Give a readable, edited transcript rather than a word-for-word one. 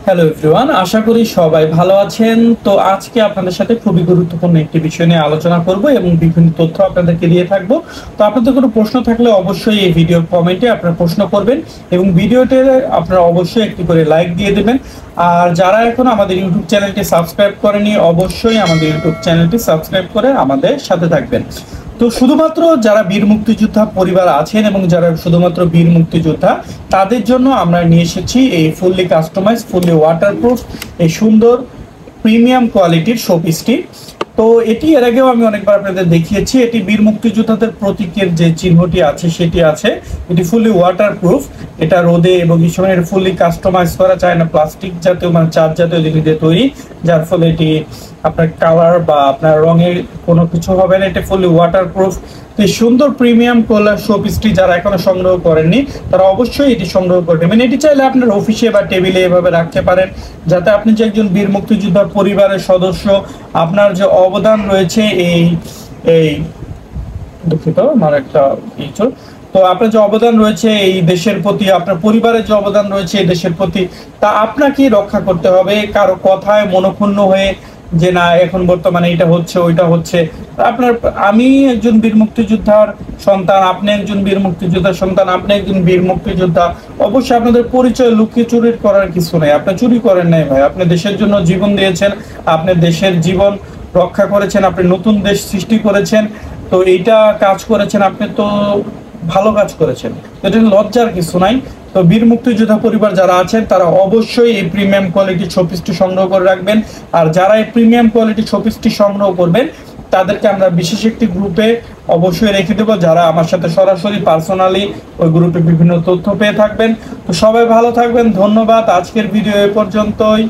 Hello everyone, আশা করি সবাই ভালো আছেন। তো আজকে আপনাদের সাথে খুবই গুরুত্বপূর্ণ একটি বিষয় নিয়ে আলোচনা করব এবং বিভিন্ন তথ্য আপনাদেরকে দিয়ে থাকবো। তো আপনাদের কোনো প্রশ্ন থাকলে অবশ্যই এই ভিডিওর কমেন্টে আপনারা প্রশ্ন করবেন এবং ভিডিওতে আপনারা অবশ্যই একটি করে লাইক দিয়ে দেবেন। আর যারা এখন আমাদের ইউটিউব চ্যানেলটি সাবস্ক্রাইব করেনি, অবশ্যই আমাদের ইউটিউব চ্যানেলটি সাবস্ক্রাইব করে আমাদের সাথে থাকবেন। তো শুধুমাত্র যারা বীর মুক্তিযোদ্ধা পরিবার আছেন এবং যারা শুধুমাত্র বীর মুক্তিযোদ্ধা তাদের জন্য আমরা নিয়ে এসেছি এই ফুললি কাস্টমাইজ, ফুললি ওয়াটারপ্রুফ, এই সুন্দর প্রিমিয়াম কোয়ালিটির শোপিসটি। তো এটি এর আগেও আমি অনেকবার আপনাদের দেখিয়েছি। এটি বীর মুক্তিযোদ্ধাদের প্রতীকের যে চিহ্নটি আছে সেটি আছে। এটি ফুললি ওয়াটারপ্রুফ, এটা রোদে এবং এই সময় ফুললি কাস্টমাইজ করা যায় না, প্লাস্টিক জাতীয় মানে চার জাতীয় জিনিস দিয়ে তৈরি, যার ফলে এটি আপনার কালার বা আপনার রঙের কোনো কিছু হবে না। এটা ফুললি ওয়াটারপ্রুফ। তো এই সুন্দর প্রিমিয়াম কোলার শোপিসটি যারা এখনো সংগ্রহ করেননি তারা অবশ্যই এটি সংগ্রহ করে নেবেন। এটি চাইলে আপনার অফিসে বা টেবিলে এভাবে রাখতে পারেন, যাতে আপনি যে একজন বীর মুক্তিযোদ্ধা পরিবারের সদস্য, আপনার যে অবদান রয়েছে এই এই দুঃখিত আমার একটা কিছু, তো আপনার যে অবদান রয়েছে এই দেশের প্রতি, আপনার পরিবারের যে অবদান রয়েছে এই দেশের প্রতি, তা আপনাকে রক্ষা করতে হবে। কারো কথায় মনক্ষুণ্ণ হয়ে যে না এখন বর্তমানে এটা হচ্ছে ওইটা হচ্ছে, আপনার আমি একজন বীর মুক্তিযোদ্ধার সন্তান, আপনি একজন বীর মুক্তিযোদ্ধার সন্তান, আপনি একজন বীর মুক্তিযোদ্ধা। অবশ্যই আপনাদের পরিচয় লুকিয়ে চুরি করার কিছু নেই। আপনি চুরি করেন নাই ভাই, আপনি দেশের জন্য জীবন দিয়েছেন, আপনি দেশের জীবন রক্ষা করেছেন, আপনি নতুন দেশ সৃষ্টি করেছেন। তো এইটা কাজ করেছেন, আপনি তো ভালো কাজ করেছেন, এটা লজ্জার কিছু নাই। তো বীর মুক্তিযোদ্ধা পরিবার যারা আছেন তারা অবশ্যই এই প্রিমিয়াম কোয়ালিটি শোপিসটি সংগ্রহ করে রাখবেন। আর যারা এই প্রিমিয়াম কোয়ালিটি শোপিসটি সংগ্রহ করবেন তাদেরকে আমরা বিশেষ একটি গ্রুপে অবশ্যই রেখে দেবো, যারা আমার সাথে সরাসরি পার্সোনালি ওই গ্রুপে বিভিন্ন তথ্য পেয়ে থাকবেন। তো সবাই ভালো থাকবেন, ধন্যবাদ। আজকের ভিডিও এ পর্যন্তই।